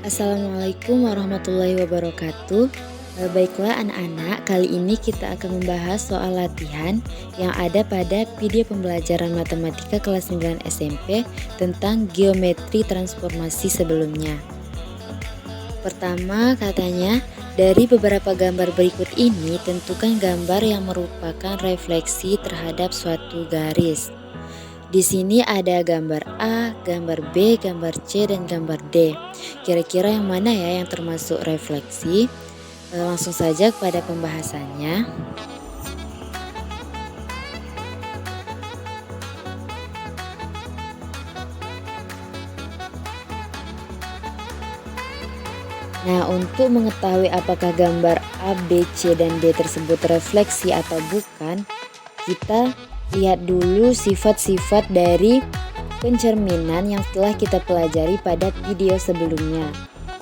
Assalamualaikum warahmatullahi wabarakatuh. Baiklah anak-anak, kali ini kita akan membahas soal latihan yang ada pada video pembelajaran matematika kelas 9 SMP tentang geometri transformasi sebelumnya. Pertama katanya, dari beberapa gambar berikut ini tentukan gambar yang merupakan refleksi terhadap suatu garis. Di sini ada gambar A, gambar B, gambar C, dan gambar D. Kira-kira yang mana ya yang termasuk refleksi? Langsung saja kepada pembahasannya. Nah, untuk mengetahui apakah gambar A, B, C, dan D tersebut refleksi atau bukan, kita lihat dulu sifat-sifat dari pencerminan yang telah kita pelajari pada video sebelumnya.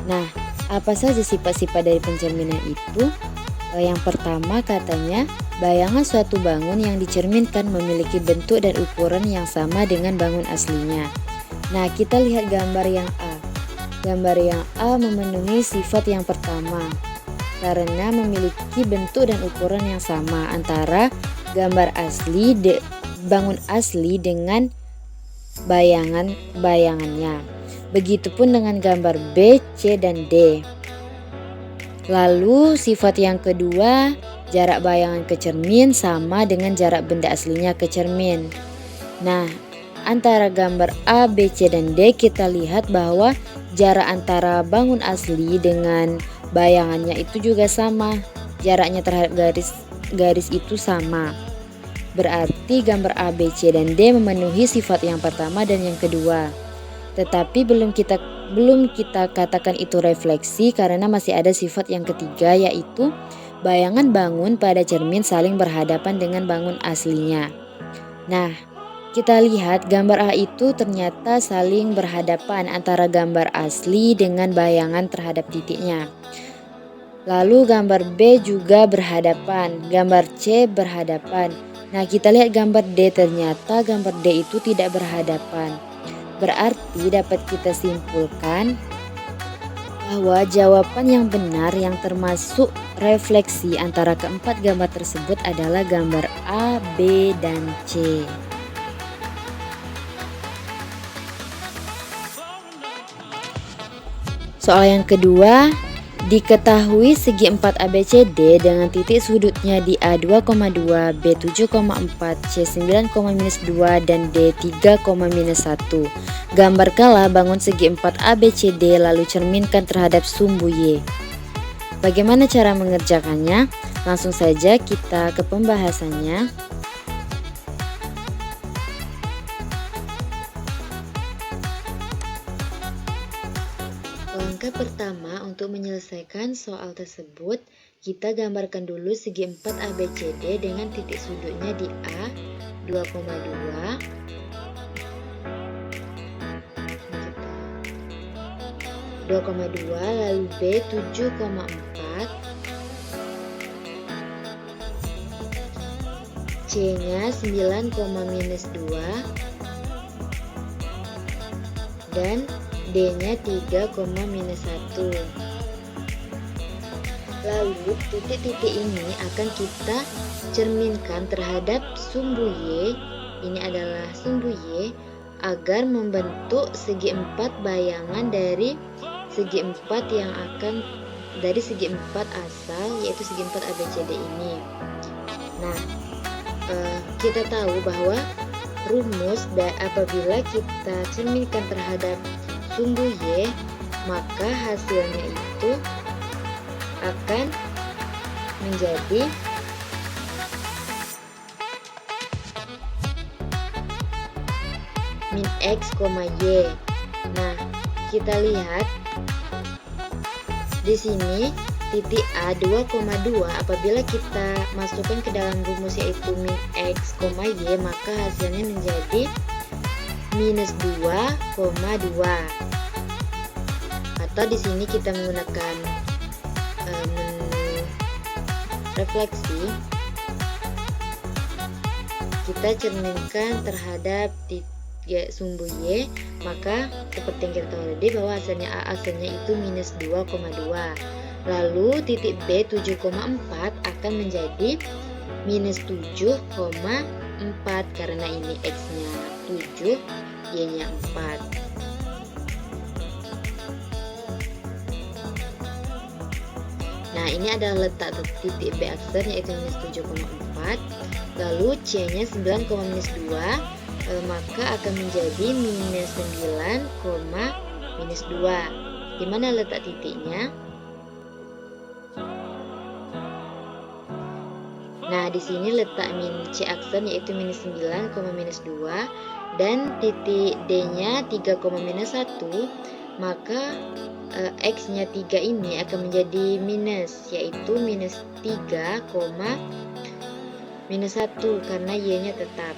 Nah, apa saja sifat-sifat dari pencerminan itu? Yang pertama katanya, bayangan suatu bangun yang dicerminkan memiliki bentuk dan ukuran yang sama dengan bangun aslinya. Nah, kita lihat gambar yang A. Gambar yang A memenuhi sifat yang pertama karena memiliki bentuk dan ukuran yang sama antara gambar asli bangun asli dengan bayangannya. Begitupun dengan gambar B, C, dan D. Lalu sifat yang kedua, jarak bayangan ke cermin sama dengan jarak benda aslinya ke cermin. Nah, antara gambar A, B, C, dan D kita lihat bahwa jarak antara bangun asli dengan bayangannya itu juga sama. Jaraknya terhadap garis itu sama. Berarti gambar A, B, C, dan D memenuhi sifat yang pertama dan yang kedua. Tetapi belum kita katakan itu refleksi karena masih ada sifat yang ketiga, yaitu bayangan bangun pada cermin saling berhadapan dengan bangun aslinya. Nah, kita lihat gambar A itu ternyata saling berhadapan antara gambar asli dengan bayangan terhadap titiknya. Lalu gambar B juga berhadapan, gambar C berhadapan. Nah, kita lihat gambar D, ternyata gambar D itu tidak berhadapan. Berarti dapat kita simpulkan bahwa jawaban yang benar yang termasuk refleksi antara keempat gambar tersebut adalah gambar A, B, dan C. Soal yang kedua, diketahui segi 4 ABCD dengan titik sudutnya di A 2,2, B 7,4, C 9,-2, dan D 3,-1. Gambarkanlah bangun segi 4 ABCD lalu cerminkan terhadap sumbu Y. Bagaimana cara mengerjakannya? Langsung saja kita ke pembahasannya. Langkah pertama untuk menyelesaikan soal tersebut, kita gambarkan dulu segi 4 ABCD dengan titik sudutnya di A 2,2, lalu B 7,4, C nya 9,-2, dan D nya 3,-1. Lalu titik-titik ini akan kita cerminkan terhadap sumbu Y. Ini adalah sumbu Y agar membentuk segi 4 bayangan dari segi 4 yang akan dari segi 4 asal, yaitu segi 4 ABCD ini. Nah, kita tahu bahwa rumus apabila kita cerminkan terhadap sumbu Y, maka hasilnya itu akan menjadi min X, Y. Nah, kita lihat di sini titik A 2,2 apabila kita masukkan ke dalam rumus yaitu min X, Y, maka hasilnya menjadi minus 2,2. Atau di sini kita menggunakan menu refleksi, kita cerminkan terhadap sumbu Y, Maka seperti yang kita tahu tadi bahwa hasilnya A hasilnya itu minus 2,2. Lalu titik B 7,4 akan menjadi minus 7,4 karena ini X-nya 7, Y-nya 4. Nah, ini adalah letak titik B aksen yaitu minus 7,4. Lalu C-nya 9,-2, maka akan menjadi minus 9, minus 2. Di mana letak titiknya? Nah, di sini letak C aksen yaitu minus 9, minus 2 dan titik D-nya 3,-1, maka X-nya 3 ini akan menjadi minus, yaitu minus 3, minus 1 karena Y-nya tetap.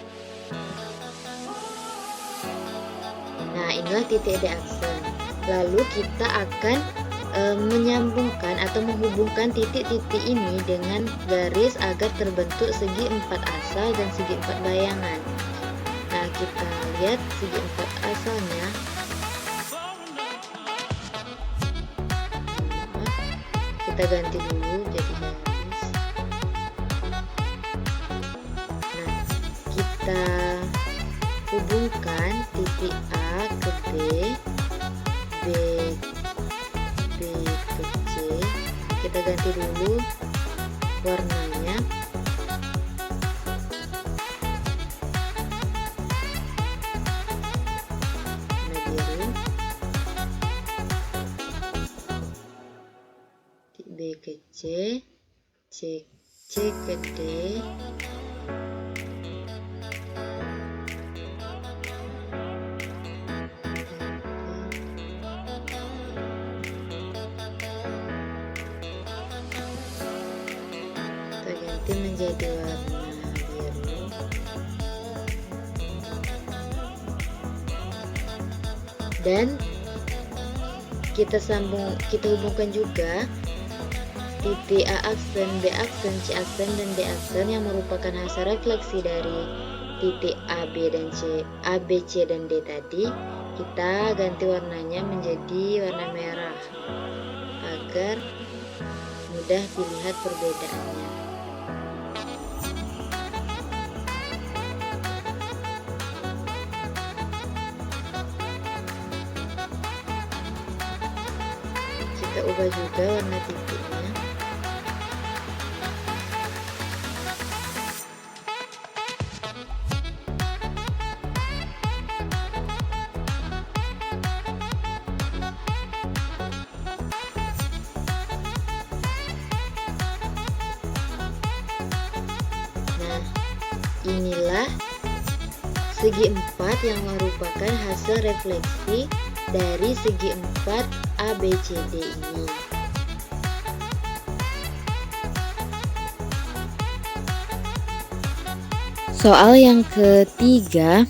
Nah, inilah titik D aksen. Lalu kita akan menyambungkan atau menghubungkan titik-titik ini dengan garis agar terbentuk segi 4 asal dan segi 4 bayangan. Nah, kita lihat segi 4 asalnya. Kita ganti dulu jadi garis. Nah, kita hubungkan titik A ke B, B ke C. Kita ganti dulu warnanya. Warna biru. B ke C, C ke D, kita ganti menjadi warna biru. Dan kita hubungkan juga titik A aksen, B aksen, C aksen, dan D aksen yang merupakan hasil refleksi dari titik A, B, dan C, A, B, C, dan D tadi. Kita ganti warnanya menjadi warna merah agar mudah dilihat perbedaannya. Kita ubah juga warna titiknya. Nah, inilah segi 4 yang merupakan hasil refleksi dari segi 4 ABCD ini. Soal yang ketiga.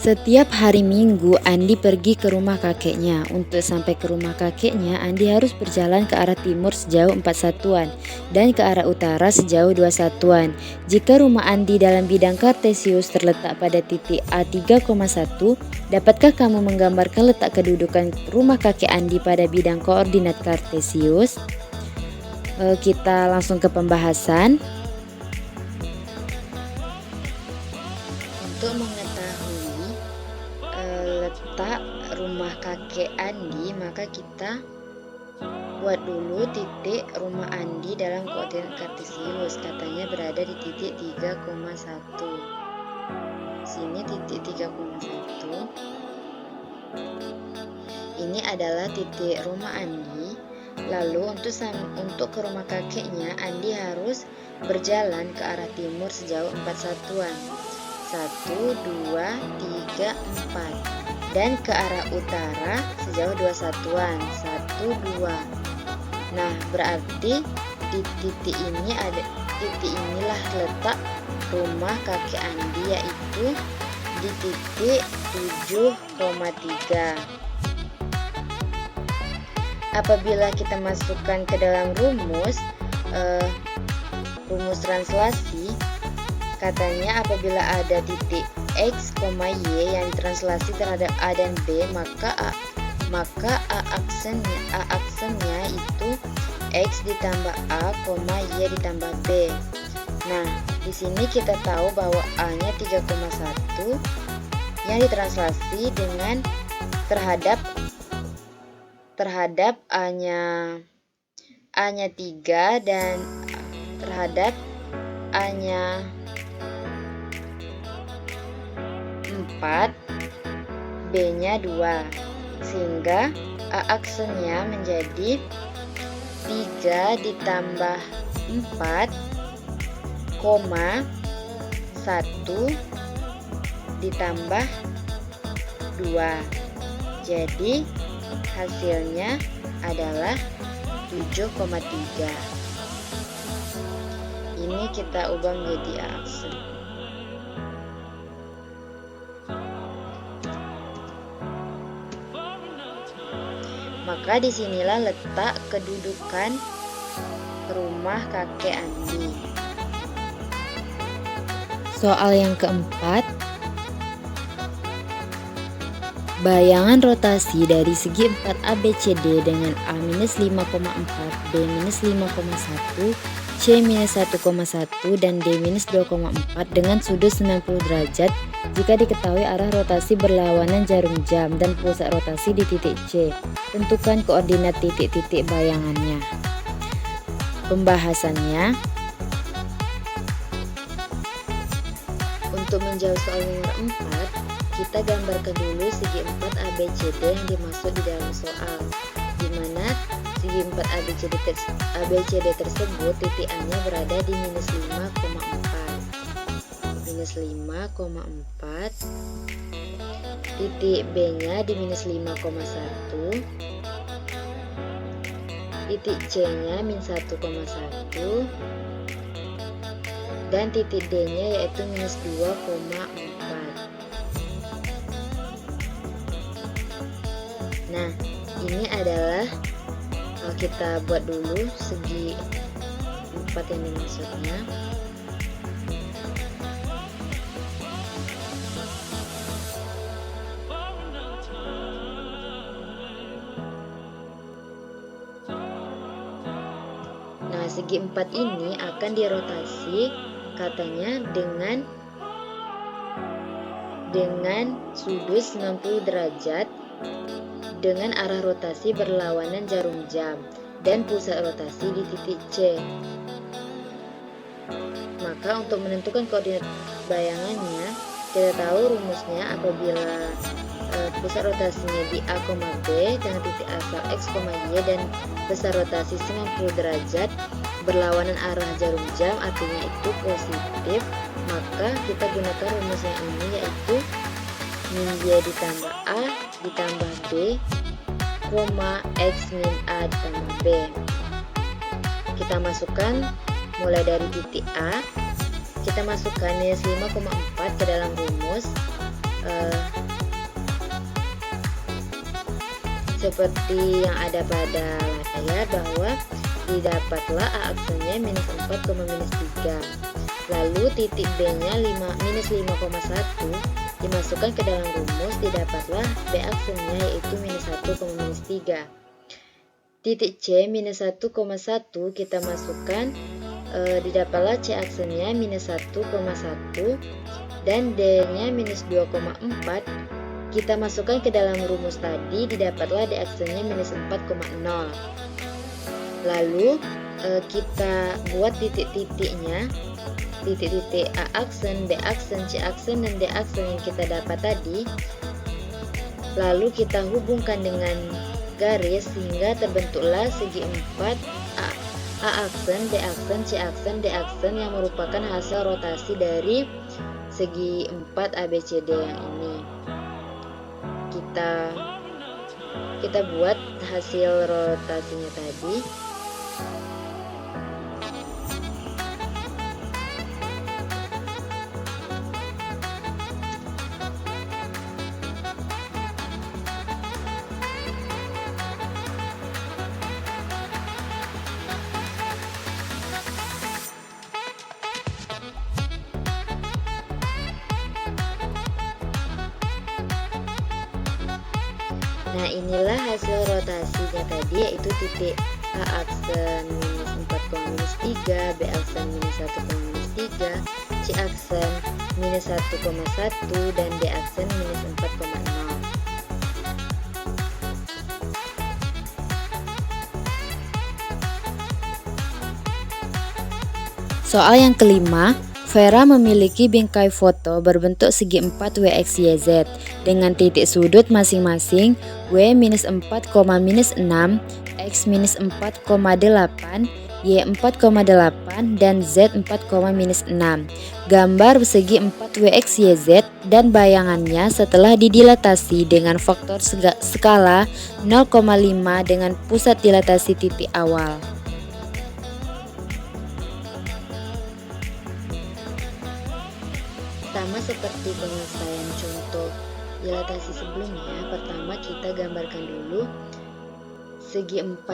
Setiap hari Minggu Andi pergi ke rumah kakeknya. Untuk sampai ke rumah kakeknya, Andi harus berjalan ke arah timur sejauh 4 satuan dan ke arah utara sejauh 2 satuan. Jika rumah Andi dalam bidang kartesius terletak pada titik A 3,1, dapatkah kamu menggambarkan letak kedudukan rumah kakek Andi pada bidang koordinat kartesius? Kita langsung ke pembahasan. Untuk mengetahui letak rumah kakek Andi, maka kita buat dulu titik rumah Andi dalam koordinat kartesius. Katanya berada di titik 3,1. Sini titik 3,1. Ini adalah titik rumah Andi. Lalu untuk ke rumah kakeknya, Andi harus berjalan ke arah timur sejauh 4 satuan. 1, 2, 3, 4. Dan ke arah utara sejauh 2 satuan. 1, 2. Nah, berarti di titik inilah letak rumah kakek Andi, yaitu di titik 7,3. Apabila kita masukkan ke dalam rumus translasi, katanya apabila ada titik X, Y yang ditranslasi terhadap A dan B, maka A aksennya itu X ditambah A, Y ditambah B. Nah, di sini kita tahu bahwa A-nya 3,1 yang ditranslasi dengan terhadap A-nya 3 dan terhadap A-nya 4, B-nya 2, sehingga A aksennya menjadi 3 ditambah 4, 1 ditambah 2. Jadi hasilnya adalah 7,3. Ini kita ubah menjadi A aksen. Maka disinilah letak kedudukan rumah kakek Andi. Soal yang keempat, bayangan rotasi dari segi 4 ABCD dengan A-5,4, B-5,1, C-1,1 dan D-2,4 dengan sudut 90 derajat jika diketahui arah rotasi berlawanan jarum jam dan pusat rotasi di titik C. Tentukan koordinat titik-titik bayangannya. Pembahasannya, untuk menjawab soal nomor 4, kita gambarkan dulu segi 4 ABCD yang dimaksud di dalam soal, di mana segi 4 ABCD tersebut titik A-nya berada di -5,4, titik B-nya di -5,1, titik C-nya -1,1, dan titik D-nya yaitu -2,4. Nah, ini adalah kita buat dulu segi 4 yang dimaksudnya. Nah, segi 4 ini akan dirotasi katanya dengan sudut 90 derajat dengan arah rotasi berlawanan jarum jam dan pusat rotasi di titik C. Maka untuk menentukan koordinat bayangannya, kita tahu rumusnya apabila pusat rotasinya di A, B dengan titik asal X, Y dan besar rotasi 90 derajat berlawanan arah jarum jam, artinya itu positif, maka kita gunakan rumus yang ini, yaitu min Y ditambah A ditambah B, X min A ditambah B. Kita masukkan mulai dari titik A, kita masukkan -5,4 ke dalam rumus, seperti yang ada pada layar, bahwa didapatlah A aksennya -4,-3. Lalu titik B-nya -5,1 dimasukkan ke dalam rumus, didapatlah B aksennya yaitu -1,-3. Titik C -1,1 kita masukkan, didapatlah C aksennya -1,1 dan D-nya -2,4 kita masukkan ke dalam rumus tadi, didapatlah D aksennya -4,0. Lalu kita buat titik-titiknya, titik-titik A aksen, B aksen, C aksen, dan D aksen yang kita dapat tadi. Lalu kita hubungkan dengan garis sehingga terbentuklah segi 4 A aksen, B aksen, C aksen, D aksen yang merupakan hasil rotasi dari segi 4 ABCD yang ini. Kita buat hasil rotasinya tadi. Nah, inilah hasil rotasinya tadi, yaitu titik A aksen minus 4,-3, B aksen minus 1,-3, C aksen minus 1,1, dan D aksen minus 4,0. Soal yang kelima, Vera memiliki bingkai foto berbentuk segi 4 WXYZ dengan titik sudut masing-masing W-4,-6, X-4,8, Y4,8, dan Z4,-6. Gambar segi 4 WXYZ dan bayangannya setelah didilatasi dengan faktor skala 0,5 dengan pusat dilatasi titik awal. Sama seperti penyelesaian contoh dilatasi sebelumnya, pertama kita gambarkan dulu segi 4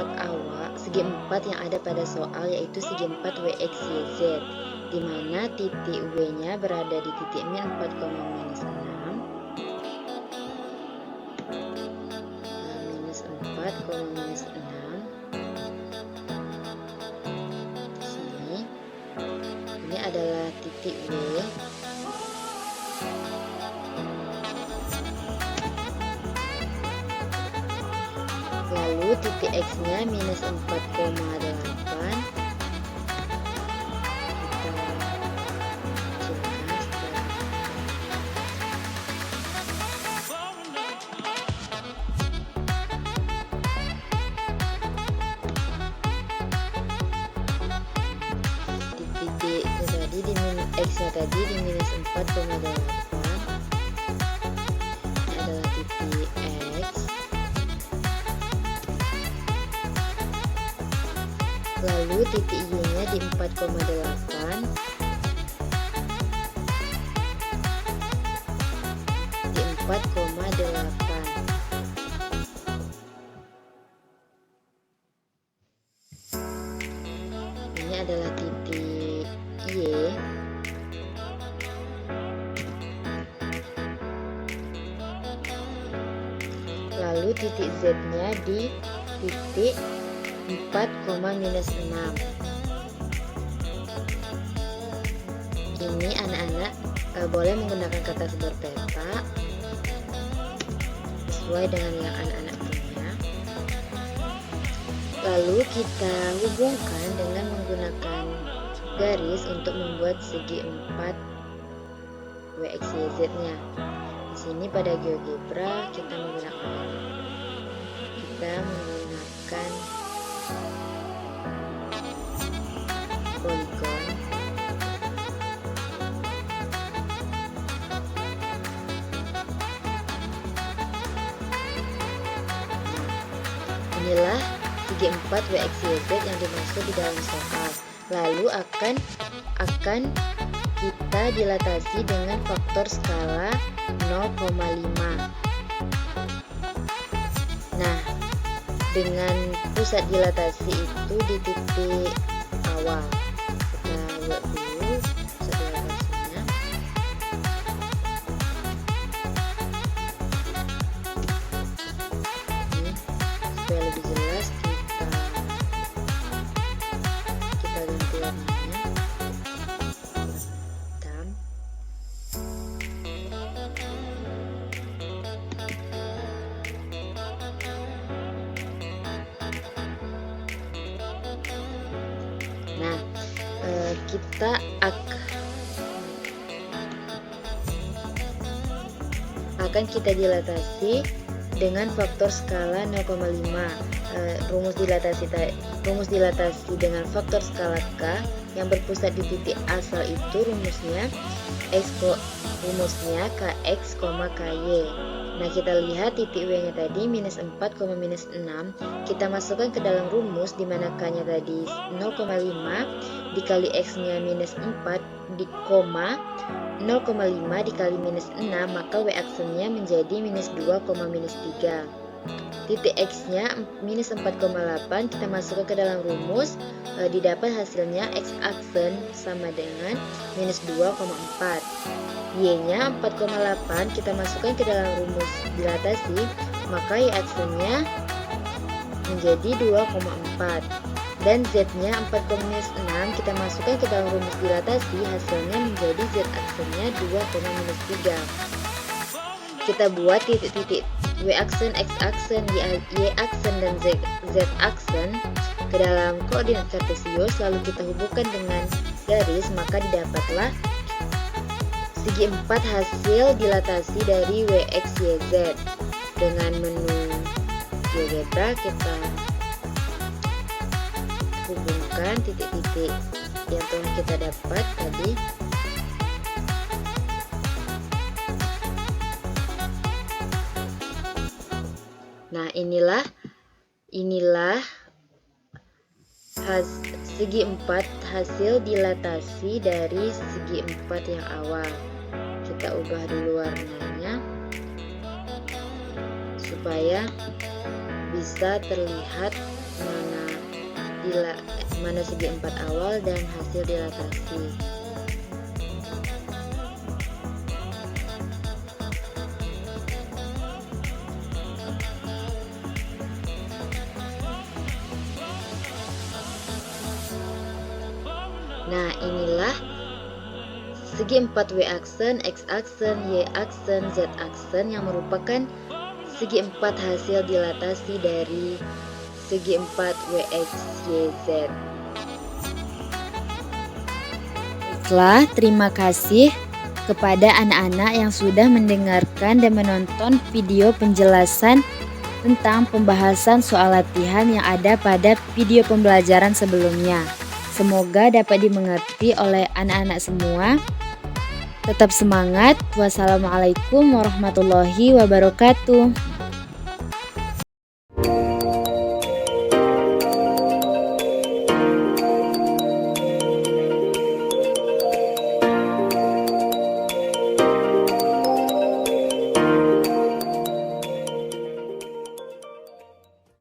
yang ada pada soal, yaitu segi 4 WXYZ, di mana titik W-nya berada di titik min 4,-6, minus 4,-6. Sini, ini adalah titik W. Lalu titik X-nya minus 4,8. Titik tadi di X-nya tadi di minus 4,8. Ini adalah titik X. Lalu titik Y-nya di 4,8, di 4,8. Ini adalah titik Y. Lalu titik Z-nya di titik 4,-6. Ini anak-anak boleh menggunakan kertas berpeta sesuai dengan yang anak-anak punya. Lalu kita hubungkan dengan menggunakan garis untuk membuat segi 4 WXYZ-nya. Di sini pada GeoGebra kita menggunakan poligon. Inilah segi 4 WXYZ yang dimaksud di dalam soal. Lalu akan kita dilatasi dengan faktor skala 0,5. Nah, dengan pusat dilatasi itu di titik awal. Kita buat dulu pusat dilatasinya. Ini supaya lebih jelas kita ganti warnanya hitam. Nah, kita akan kita dilatasi dengan faktor skala 0,5. Rumus dilatasi dengan faktor skala K yang berpusat di titik asal itu rumusnya Kx, Ky. Nah, kita lihat titik W-nya tadi minus 4,-6. Kita masukkan ke dalam rumus di mana K-nya tadi 0,5 dikali X-nya minus 4 di koma 0,5 dikali minus 6, maka W aksennya menjadi minus 2,-3. Titik X-nya minus 4,8 kita masukkan ke dalam rumus, didapat hasilnya X aksen sama dengan minus 2,4. Y-nya 4,8 kita masukkan ke dalam rumus dilatasi, maka Y aksennya menjadi 2,4 dan Z nya 4,6 kita masukkan ke dalam rumus dilatasi, hasilnya menjadi Z aksennya 2,-3. Kita buat titik-titik W aksen, X aksen, Y aksen, dan Z aksen ke dalam koordinat kartesius, lalu kita hubungkan dengan garis, maka didapatlah segi 4 hasil dilatasi dari WX, YZ. Dengan menu GeoGebra kita hubungkan titik-titik yang telah kita dapat tadi. Nah, inilah segi 4 hasil dilatasi dari segi 4 yang awal. Kita ubah dulu warnanya supaya bisa terlihat mana segi 4 awal dan hasil dilatasi. Nah, inilah segi 4 W aksen, X aksen, Y aksen, Z aksen yang merupakan segi 4 hasil dilatasi dari segi 4 WX, YZ. Baiklah, terima kasih kepada anak-anak yang sudah mendengarkan dan menonton video penjelasan tentang pembahasan soal latihan yang ada pada video pembelajaran sebelumnya. Semoga dapat dimengerti oleh anak-anak semua. Tetap semangat. Wassalamualaikum warahmatullahi wabarakatuh.